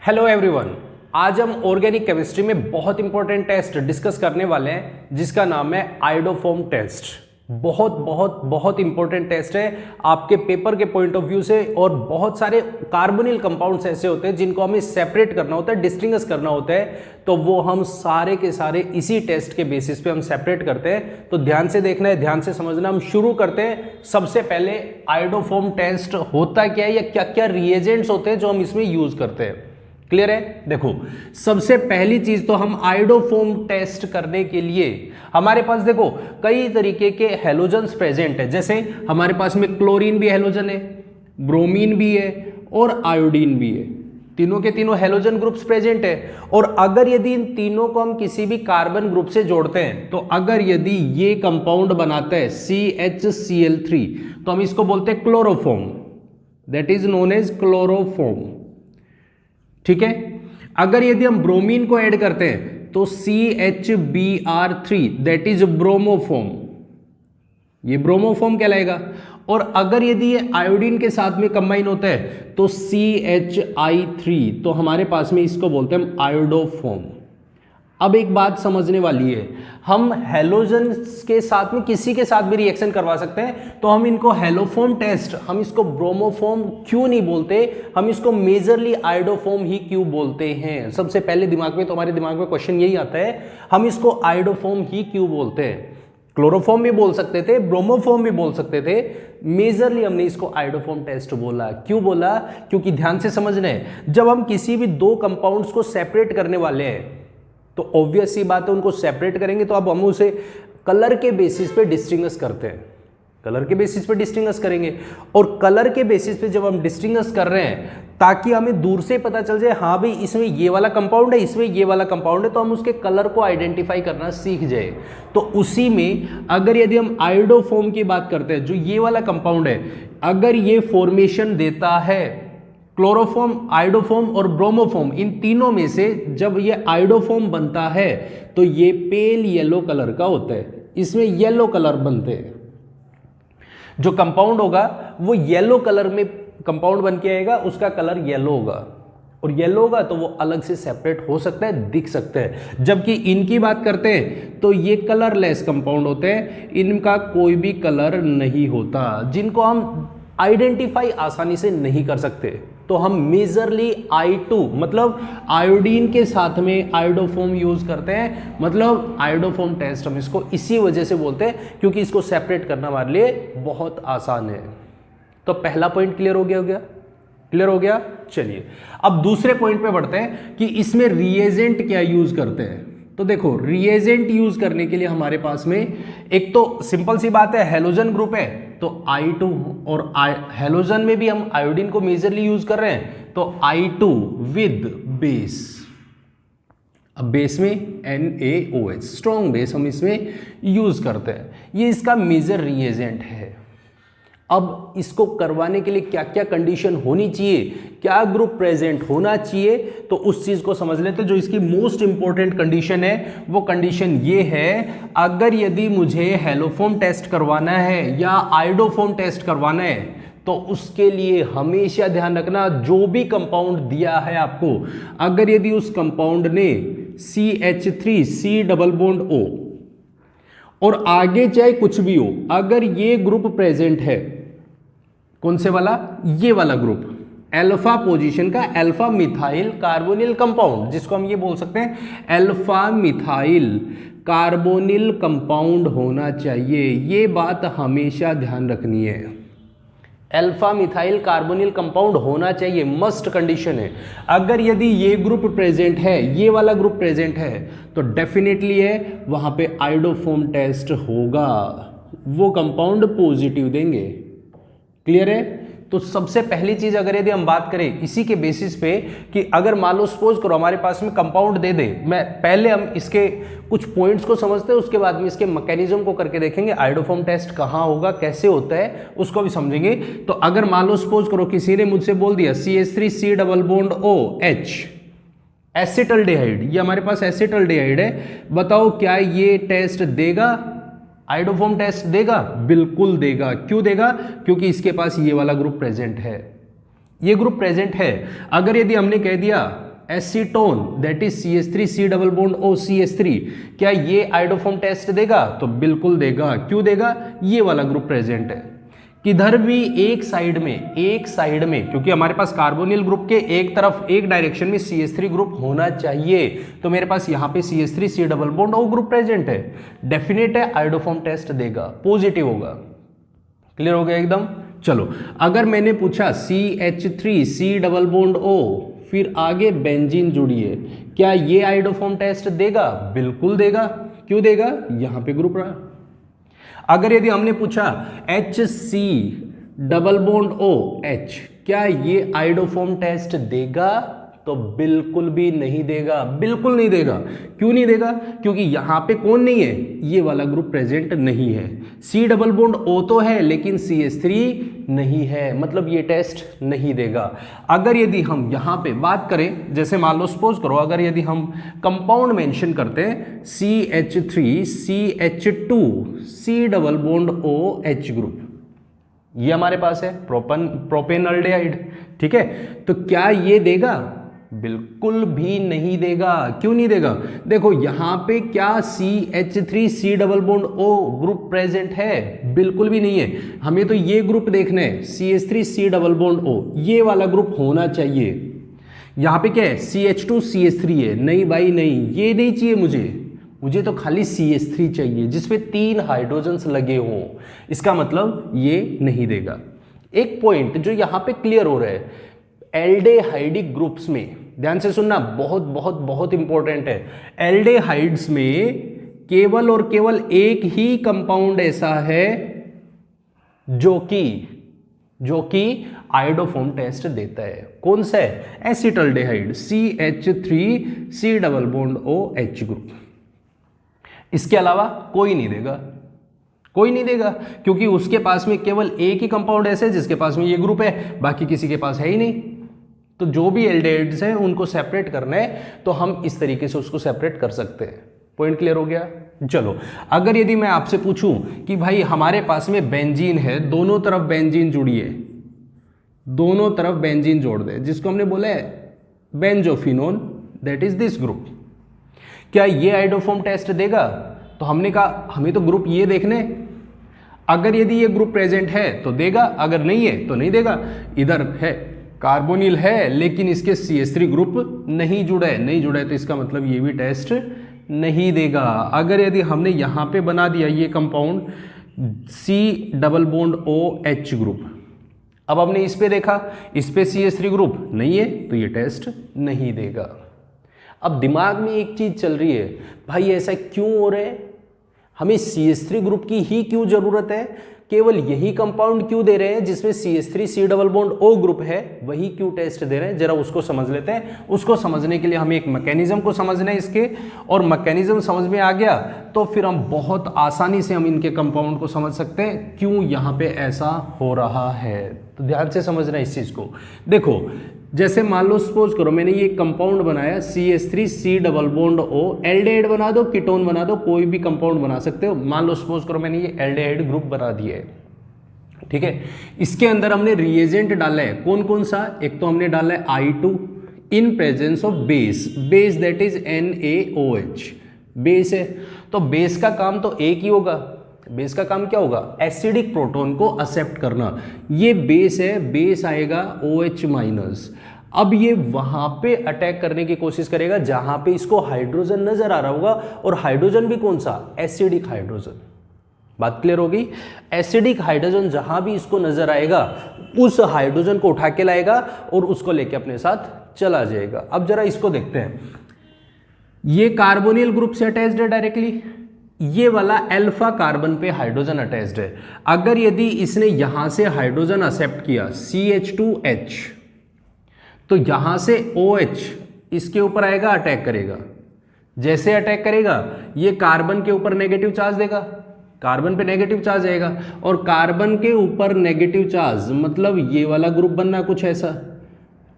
Hello everyone, आज हम organic chemistry में बहुत इंपॉर्टेंट टेस्ट डिस्कस करने वाले हैं जिसका नाम है आयोडोफॉर्म टेस्ट। बहुत बहुत बहुत इंपॉर्टेंट टेस्ट है आपके पेपर के पॉइंट ऑफ व्यू से। और बहुत सारे कार्बोनिल कंपाउंड्स ऐसे होते हैं जिनको हमें सेपरेट करना होता है, डिस्टिंग्विश करना होता है, तो वो हम सारे के सारे इसी टेस्ट के बेसिस पे हम सेपरेट करते हैं। तो ध्यान से देखना है, ध्यान से समझना। हम शुरू करते हैं। सबसे पहले आयोडोफॉर्म टेस्ट होता क्या है या क्या क्या रिएजेंट्स होते हैं जो हम इसमें यूज करते हैं। क्लियर है? देखो, सबसे पहली चीज तो हम आयोडोफॉर्म टेस्ट करने के लिए हमारे पास देखो कई तरीके के हैलोजन्स प्रेजेंट है। जैसे हमारे पास में क्लोरीन भी हैलोजन है, ब्रोमीन भी है और आयोडीन भी है। तीनों के तीनों हैलोजन ग्रुप्स प्रेजेंट है। और अगर यदि इन तीनों को हम किसी भी कार्बन ग्रुप से जोड़ते हैं तो अगर यदि ये कंपाउंड बनाता है CHCl3 तो हम इसको बोलते हैं chloroform. That is known as chloroform. ठीक है। अगर यदि हम ब्रोमीन को ऐड करते हैं तो CHBr3 दैट इज ब्रोमोफॉर्म, ये ब्रोमोफॉर्म कहलाएगा। और अगर यदि ये आयोडीन के साथ में कंबाइन होता है तो CHI3, तो हमारे पास में इसको बोलते हैं आयोडोफॉर्म। अब एक बात समझने वाली है, हम हैलोजन्स के साथ में किसी के साथ भी रिएक्शन करवा सकते हैं, तो हम इनको हैलोफॉर्म टेस्ट, हम इसको ब्रोमोफॉर्म क्यों नहीं बोलते, हम इसको मेजरली आयोडोफॉर्म ही क्यों बोलते हैं? सबसे पहले दिमाग में, तुम्हारे दिमाग में क्वेश्चन यही आता है, हम इसको आयोडोफॉर्म ही क्यों बोलते हैं? क्लोरोफॉर्म भी बोल सकते थे, ब्रोमोफॉर्म भी बोल सकते थे, मेजरली हमने इसको आयोडोफॉर्म टेस्ट बोला। क्यों बोला? क्योंकि ध्यान से समझना है, जब हम किसी भी दो कंपाउंड्स को सेपरेट करने वाले हैं तो ऑब्वियस सी बात है उनको सेपरेट करेंगे तो अब हम उसे कलर के बेसिस पे डिस्टिंग्विश करते हैं, कलर के बेसिस पे डिस्टिंग्विश करेंगे। और कलर के बेसिस पे जब हम डिस्टिंग्विश कर रहे हैं ताकि हमें दूर से पता चल जाए हाँ भाई इसमें ये वाला कंपाउंड है, इसमें ये वाला कंपाउंड है, तो हम उसके कलर को आइडेंटिफाई करना सीख जाए। तो उसी में अगर यदि हम आयोडोफॉर्म की बात करते हैं, जो ये वाला कंपाउंड है, अगर ये फॉर्मेशन देता है क्लोरोफॉर्म, आयोडोफॉर्म और ब्रोमोफॉर्म, इन तीनों में से जब ये आयोडोफॉर्म बनता है तो ये पेल येलो कलर का होता है, इसमें येलो कलर बनते हैं। जो कंपाउंड होगा वो येलो कलर में कंपाउंड बन के आएगा, उसका कलर येलो होगा। और येलो होगा तो वो अलग से सेपरेट हो सकता है, दिख सकता है। जबकि इनकी बात करते हैं तो ये कलरलेस कंपाउंड होते हैं, इनका कोई भी कलर नहीं होता, जिनको हम आइडेंटिफाई आसानी से नहीं कर सकते। तो हम मेजरली I2 मतलब आयोडीन के साथ में आयोडोफॉर्म यूज करते हैं। मतलब आयोडोफॉर्म टेस्ट हम इसको इसी वजह से बोलते हैं क्योंकि इसको सेपरेट करना हमारे लिए बहुत आसान है। तो पहला पॉइंट क्लियर हो गया? क्लियर हो गया? चलिए अब दूसरे पॉइंट पे बढ़ते हैं कि इसमें रिएजेंट क्या यूज करते हैं। तो देखो, रिएजेंट यूज करने के लिए हमारे पास में एक तो सिंपल सी बात है, हैलोजन ग्रुप है तो I2, और हैलोजन में भी हम आयोडीन को मेजरली यूज कर रहे हैं तो I2 विद बेस। अब बेस में NaOH, स्ट्रॉन्ग बेस हम इसमें यूज करते हैं। ये इसका मेजर रिएजेंट है। अब इसको करवाने के लिए क्या क्या कंडीशन होनी चाहिए, क्या ग्रुप प्रेजेंट होना चाहिए, तो उस चीज को समझ लेते हैं। जो इसकी मोस्ट इंपॉर्टेंट कंडीशन है वो कंडीशन ये है, अगर यदि मुझे हैलोफॉर्म टेस्ट करवाना है या आयोडोफॉर्म टेस्ट करवाना है तो उसके लिए हमेशा ध्यान रखना, जो भी कंपाउंड दिया है आपको, अगर यदि उस कंपाउंड ने CH3 C double bond O और आगे चाहे कुछ भी हो, अगर ये ग्रुप प्रेजेंट है, कौन से वाला? ये वाला ग्रुप, अल्फा पोजीशन का अल्फा मिथाइल कार्बोनिल कंपाउंड, जिसको हम ये बोल सकते हैं अल्फा मिथाइल कार्बोनिल कंपाउंड होना चाहिए। ये बात हमेशा ध्यान रखनी है, अल्फा मिथाइल कार्बोनिल कंपाउंड होना चाहिए, मस्ट कंडीशन है। अगर यदि ये ग्रुप प्रेजेंट है, ये वाला ग्रुप प्रेजेंट है, तो डेफिनेटली है वहां पे आयोडोफॉर्म टेस्ट होगा, वो कंपाउंड पॉजिटिव देंगे। क्लियर है? तो सबसे पहली चीज अगर यदि हम बात करें इसी के बेसिस पे कि अगर मान लो सपोज करो हमारे पास में कंपाउंड दे दे, मैं पहले हम इसके कुछ पॉइंट्स को समझते हैं, उसके बाद में इसके मैकेनिज्म को करके देखेंगे, आयोडोफॉर्म टेस्ट कहाँ होगा, कैसे होता है, उसको भी समझेंगे। तो अगर मान लो सपोज करो किसी ने मुझसे बोल दिया CH3 C double bond OH acetaldehyde, ये हमारे पास एसिटल्डिहाइड है, बताओ क्या ये टेस्ट देगा? आयोडोफॉर्म टेस्ट देगा? बिल्कुल देगा। क्यों देगा? क्योंकि इसके पास ये वाला ग्रुप प्रेजेंट है, ये ग्रुप प्रेजेंट है। अगर यदि हमने कह दिया acetone that is CH3 double bond O CH3, क्या ये आयोडोफॉर्म टेस्ट देगा? तो बिल्कुल देगा। क्यों देगा? ये वाला ग्रुप प्रेजेंट है किधर भी एक साइड में, क्योंकि हमारे पास कार्बोनिल ग्रुप के एक तरफ एक डायरेक्शन में CH3 ग्रुप होना चाहिए, तो मेरे पास यहाँ पे CH3 double bond O group present है, डेफिनेट है आयोडोफॉर्म टेस्ट देगा, पॉजिटिव होगा। क्लियर हो गया एकदम? चलो, अगर मैंने पूछा CH3 डबल बॉन्ड O फिर आगे बेंजीन जुड़िए, क्या ये आयोडोफॉर्म टेस्ट देगा? बिल्कुल देगा। क्यों देगा? यहां पे ग्रुप रहा। अगर यदि हमने पूछा HC डबल बॉन्ड OH, क्या ये आयोडोफॉर्म टेस्ट देगा? तो बिल्कुल भी नहीं देगा, बिल्कुल नहीं देगा। क्यों नहीं देगा? क्योंकि यहां पे कौन नहीं है? ये वाला ग्रुप प्रेजेंट नहीं है। C डबल बॉन्ड O तो है लेकिन CH3 नहीं है, मतलब ये टेस्ट नहीं देगा। अगर यदि हम यहां पे बात करें, जैसे मान लो सपोज करो, अगर यदि हम कंपाउंड मेंशन करते हैं CH3 CH2 C double bond OH group, ये हमारे पास है प्रोपेनल्डिहाइड, ठीक है, तो क्या ये देगा? बिल्कुल भी नहीं देगा। क्यों नहीं देगा? देखो यहां पे क्या CH3 double bond O group present है? बिल्कुल भी नहीं है। हमें तो ये ग्रुप देखना है CH3 डबल बॉन्ड O, ये वाला ग्रुप होना चाहिए। यहां पे क्या है? CH2 CH3 है। नहीं भाई नहीं, ये नहीं चाहिए मुझे तो खाली CH3 चाहिए जिसपे 3 हाइड्रोजन्स लगे हों। इसका मतलब ये नहीं देगा। एक पॉइंट जो यहां पे क्लियर हो रहा है, एल्डेहाइडिक ग्रुप्स में ध्यान से सुनना, बहुत बहुत बहुत इंपॉर्टेंट है। एल्डेहाइड्स में केवल और केवल एक ही कंपाउंड ऐसा है जो कि आयोडोफॉर्म टेस्ट देता है। कौन सा है? एसिटल्डेहाइड CH3 double bond OH group. इसके अलावा कोई नहीं देगा, क्योंकि उसके पास में केवल एक ही कंपाउंड ऐसे है जिसके पास में ये ग्रुप है, बाकी किसी के पास है ही नहीं। तो जो भी एल्डिहाइड्स हैं उनको सेपरेट करना है तो हम इस तरीके से उसको सेपरेट कर सकते हैं। पॉइंट क्लियर हो गया? चलो, अगर यदि मैं आपसे पूछूं कि भाई हमारे पास में बेंजीन है, दोनों तरफ बेंजीन जुड़ी है, दोनों तरफ बेंजीन जोड़ दे, जिसको हमने बोला है benzophenone, that is this group, क्या ये आयोडोफॉर्म टेस्ट देगा? तो हमने कहा हमें तो ग्रुप ये देखने, अगर यदि ये ग्रुप प्रेजेंट है तो देगा, अगर नहीं है तो नहीं देगा। इधर है कार्बोनिल है लेकिन इसके CH3 ग्रुप नहीं जुड़ा है तो इसका मतलब ये भी टेस्ट नहीं देगा। अगर यदि हमने यहां पे बना दिया ये compound C double bond OH group, अब हमने इस पे देखा, इस पे CH3 ग्रुप नहीं है तो ये टेस्ट नहीं देगा। अब दिमाग में एक चीज चल रही है, भाई ऐसा क्यों हो रहा है? हमें CH3 ग्रुप की ही क्यों जरूरत है? केवल यही कंपाउंड क्यों दे रहे हैं जिसमें CH3 double bond O group है, वही क्यों टेस्ट दे रहे हैं? जरा उसको समझ लेते हैं। उसको समझने के लिए हमें एक मैकेनिज्म को समझना है इसके, और मैकेनिज्म समझ में आ गया तो फिर हम बहुत आसानी से हम इनके कंपाउंड को समझ सकते हैं क्यों यहाँ पे ऐसा हो रहा है। तो ध्यान से समझना इस चीज को। देखो, जैसे मान लो सपोज करो मैंने ये कंपाउंड बनाया CH3 double bond O, aldehyde बना दो, कीटोन बना दो, कोई भी कंपाउंड बना सकते हो। मान लो सपोज करो मैंने ये एल्डिहाइड ग्रुप बना दिया है, ठीक है। इसके अंदर हमने रिएजेंट डाला है, कौन कौन सा? एक तो हमने डाला है I2 in presence of base that is NaOH, base है। तो बेस का काम तो एक ही होगा, बेस का काम क्या होगा? एसिडिक प्रोटॉन को एक्सेप्ट करना। ये बेस है, बेस आएगा OH माइनस। अब ये वहां पे अटैक करने की कोशिश करेगा जहां पे इसको हाइड्रोजन नजर आ रहा होगा, और हाइड्रोजन भी कौन सा? Acidic hydrogen. बात क्लियर होगी? एसिडिक हाइड्रोजन जहां भी इसको नजर आएगा उस हाइड्रोजन को उठा के लाएगा और उसको लेके अपने साथ चला जाएगा। अब जरा इसको देखते हैं, ये कार्बोनिल ग्रुप से अटैच्ड है डायरेक्टली, ये वाला अल्फा कार्बन पे हाइड्रोजन अटैच्ड है। अगर यदि इसने यहां से हाइड्रोजन एक्सेप्ट किया CH2H, तो यहां से OH इसके ऊपर आएगा, अटैक करेगा। जैसे अटैक करेगा ये कार्बन के ऊपर नेगेटिव चार्ज देगा, कार्बन पे नेगेटिव चार्ज आएगा, और कार्बन के ऊपर नेगेटिव चार्ज मतलब ये वाला ग्रुप बनना कुछ ऐसा,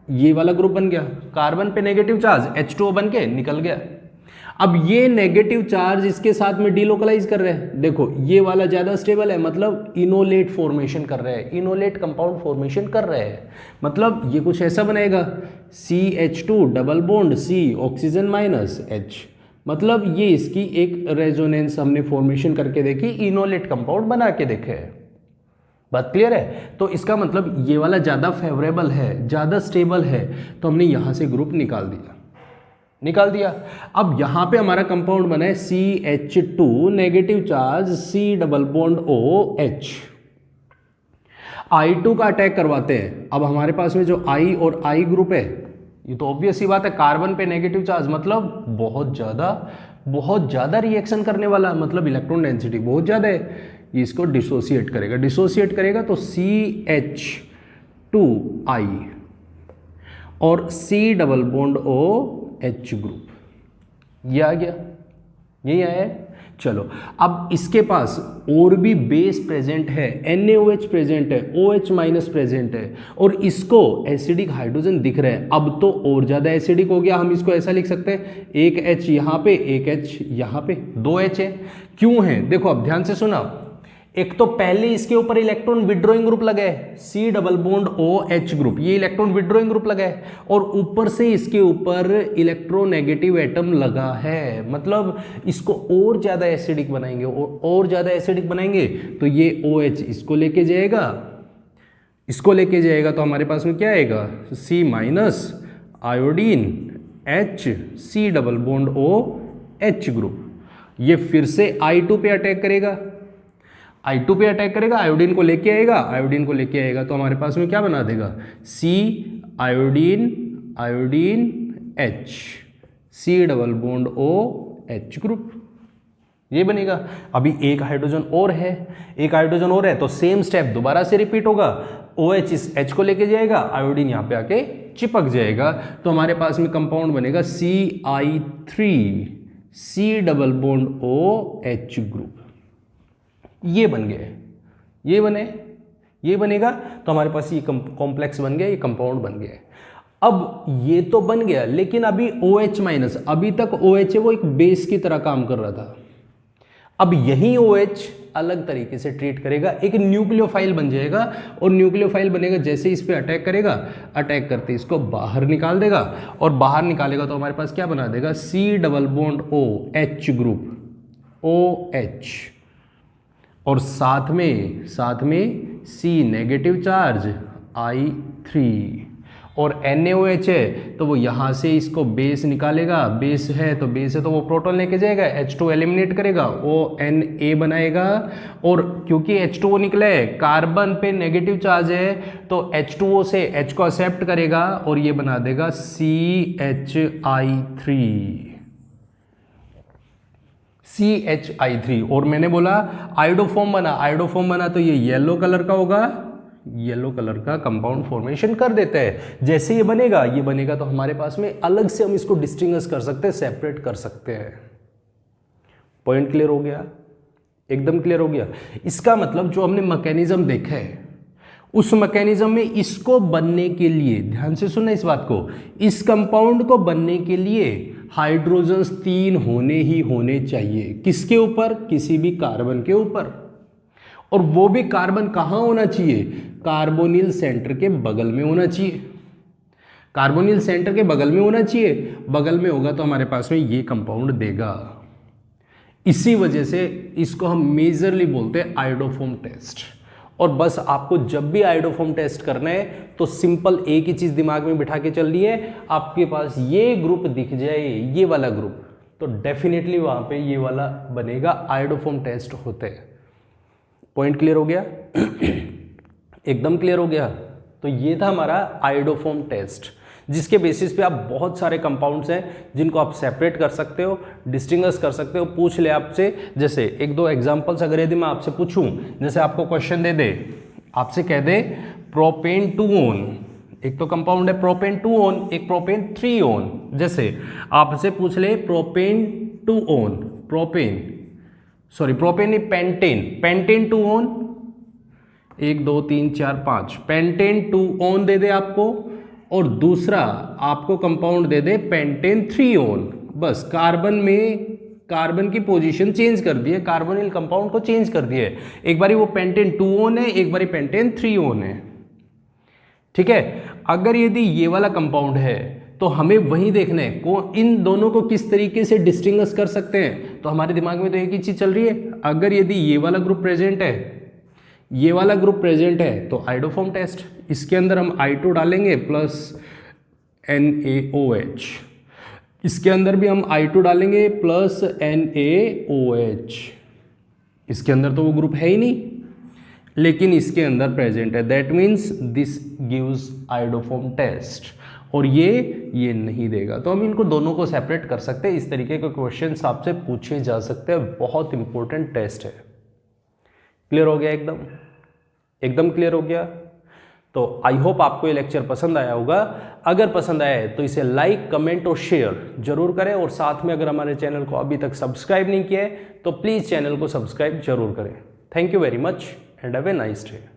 ये वाला ग्रुप बन गया, कार्बन पे नेगेटिव चार्ज H2O बन के निकल गया। अब ये नेगेटिव चार्ज इसके साथ में डीलोकलाइज कर रहे हैं, देखो ये वाला ज्यादा स्टेबल है, मतलब इनोलेट फॉर्मेशन कर रहे हैं, इनोलेट कंपाउंड फॉर्मेशन कर रहे हैं, मतलब ये कुछ ऐसा बनेगा CH2 double bond C oxygen minus H, मतलब ये इसकी एक रेजोनेंस हमने फॉर्मेशन करके देखी, इनोलेट कंपाउंड बना के देखे है। बात क्लियर है? तो इसका मतलब ये वाला ज़्यादा फेवरेबल है, ज़्यादा स्टेबल है, तो हमने यहाँ से ग्रुप निकाल दिया। अब यहाँ पे हमारा कंपाउंड बना है CH2 negative charge C double bond OH, I2 का अटैक करवाते हैं। अब हमारे पास में जो I और I ग्रुप है, ये तो ऑब्वियस ही बात है, कार्बन पे नेगेटिव चार्ज मतलब बहुत ज़्यादा रिएक्शन करने वाला, मतलब इलेक्ट्रॉन डेंसिटी बहुत ज़्यादा है, ये इसको डिसोसिएट करेगा तो CH2I और C double bond OH group, ये आ गया, यही आया है। चलो अब इसके पास और भी बेस प्रेजेंट है, NaOH प्रेजेंट है, OH माइनस प्रेजेंट है, और इसको एसिडिक हाइड्रोजन दिख रहे हैं। अब तो और ज़्यादा एसिडिक हो गया, हम इसको ऐसा लिख सकते हैं, एक H यहाँ पे, एक H यहाँ पे, 2 H है। क्यों है? देखो अब ध्यान से सुना, एक तो पहले इसके ऊपर इलेक्ट्रॉन विड्रॉइंग ग्रुप लगा है C double bond OH group, ये इलेक्ट्रॉन विड्रॉइंग ग्रुप लगा है, और ऊपर से इसके ऊपर इलेक्ट्रोनेगेटिव एटम लगा है, मतलब इसको और ज्यादा एसिडिक बनाएंगे, और ज्यादा एसिडिक बनाएंगे तो ये OH इसको लेके जाएगा, तो हमारे पास में क्या आएगा, C minus iodine H C double bond OH group, ये फिर से I2 पे अटैक करेगा, आयोडीन को लेके आएगा, तो हमारे पास में क्या बना देगा, C iodine H C double bond OH group, ये बनेगा। अभी एक हाइड्रोजन और है, तो सेम स्टेप दोबारा से रिपीट होगा, OH इस H को लेके जाएगा, आयोडीन यहाँ पे आके चिपक जाएगा, तो हमारे पास में कंपाउंड बनेगा CI3 C double bond OH group, ये बन गए, ये बनेगा, तो हमारे पास ये कॉम्प्लेक्स बन गया, ये कंपाउंड बन गया। अब ये तो बन गया, लेकिन अभी OH माइनस, अभी तक OH है वो एक बेस की तरह काम कर रहा था, अब यही OH अलग तरीके से ट्रीट करेगा, एक न्यूक्लियोफाइल बन जाएगा, और न्यूक्लियोफाइल बनेगा, जैसे इस पे अटैक करेगा, अटैक करते इसको बाहर निकाल देगा, और बाहर निकालेगा तो हमारे पास क्या बना देगा, C double bond OH group OH, और साथ में C नेगेटिव चार्ज I3, और NaOH है तो वो यहाँ से इसको बेस निकालेगा, बेस है तो वो प्रोटॉन लेके जाएगा, H2 एलिमिनेट करेगा, ONA बनाएगा, और क्योंकि H2O निकला है, कार्बन पे नेगेटिव चार्ज है, तो H2O से H को एक्सेप्ट करेगा, और ये बना देगा CHI3, और मैंने बोला आयोडोफॉर्म बना, तो ये येलो कलर का होगा, येलो कलर का कंपाउंड फॉर्मेशन कर देता है। जैसे ये बनेगा तो हमारे पास में अलग से हम इसको डिस्टिंग्विश कर सकते हैं, सेपरेट कर सकते हैं। पॉइंट क्लियर हो गया? एकदम क्लियर हो गया। इसका मतलब जो हमने मैकेनिज्म देखा है, उस मैकेनिज्म में इसको बनने के लिए, ध्यान से सुनना इस बात को, इस कंपाउंड को बनने के लिए हाइड्रोजन्स 3 होने चाहिए। किसके ऊपर? किसी भी कार्बन के ऊपर। और वो भी कार्बन कहाँ होना चाहिए? कार्बोनिल सेंटर के बगल में होना चाहिए। कार्बोनिल सेंटर के बगल में होना चाहिए। बगल में होगा तो हमारे पास में ये कंपाउंड देगा। इसी वजह से इसको हम मेजरली बोलते हैं आयोडोफॉर्म टेस्ट। और बस आपको जब भी आयोडोफॉर्म टेस्ट करना है तो सिंपल एक ही चीज दिमाग में बिठा के चल रही है, आपके पास ये ग्रुप दिख जाए, ये वाला ग्रुप, तो डेफिनेटली वहां पे ये वाला बनेगा, आयोडोफॉर्म टेस्ट होते हैं। पॉइंट क्लियर हो गया? एकदम क्लियर हो गया। तो ये था हमारा आयोडोफॉर्म टेस्ट, जिसके बेसिस पे आप बहुत सारे कंपाउंड्स हैं जिनको आप सेपरेट कर सकते हो, डिस्टिंग्विश कर सकते हो। पूछ ले आपसे, जैसे एक दो एग्जांपल्स अगर यदि मैं आपसे पूछूं, जैसे आपको क्वेश्चन दे दे, आपसे कह दे प्रोपेन 2 ओन, एक तो कंपाउंड है प्रोपेन 2 ओन, एक प्रोपेन 3 ओन। जैसे आपसे पूछ ले प्रोपेन 2 ओन, प्रोपेन नहीं, पेंटेन 2 ओन, 1 2 3 4 5, पेंटेन 2 ओन दे दे आपको, और दूसरा आपको कंपाउंड दे दे पेंटेन 3 ओन। बस कार्बन की पोजीशन चेंज कर दी है, कार्बोनिल कंपाउंड को चेंज कर दिया है। एक बारी वो पेंटेन 2 ओन है, एक बारी पेंटेन 3 ओन है। ठीक है, अगर यदि ये वाला कंपाउंड है तो हमें वही देखना है इन दोनों को किस तरीके से डिस्टिंग्विश कर सकते हैं। तो हमारे दिमाग में तो एक ही चीज चल रही है, अगर यदि ये वाला ग्रुप प्रेजेंट है, ये वाला ग्रुप प्रेजेंट है तो आइडोफॉर्म टेस्ट, इसके अंदर हम I2 डालेंगे प्लस NaOH, इसके अंदर भी हम I2 डालेंगे प्लस NaOH। इसके अंदर तो वो ग्रुप है ही नहीं, लेकिन इसके अंदर प्रेजेंट है, that means this gives iodoform test. और ये नहीं देगा, तो हम इनको दोनों को सेपरेट कर सकते हैं। इस तरीके के क्वेश्चंस आपसे पूछे जा सकते हैं, बहुत इंपॉर्टेंट टेस्ट है। क्लियर हो गया? एकदम क्लियर हो गया। तो आई होप आपको ये लेक्चर पसंद आया होगा। अगर पसंद आया है तो इसे लाइक, कमेंट और शेयर जरूर करें, और साथ में अगर हमारे चैनल को अभी तक सब्सक्राइब नहीं किया है तो प्लीज़ चैनल को सब्सक्राइब जरूर करें। Thank you very much and have a nice day.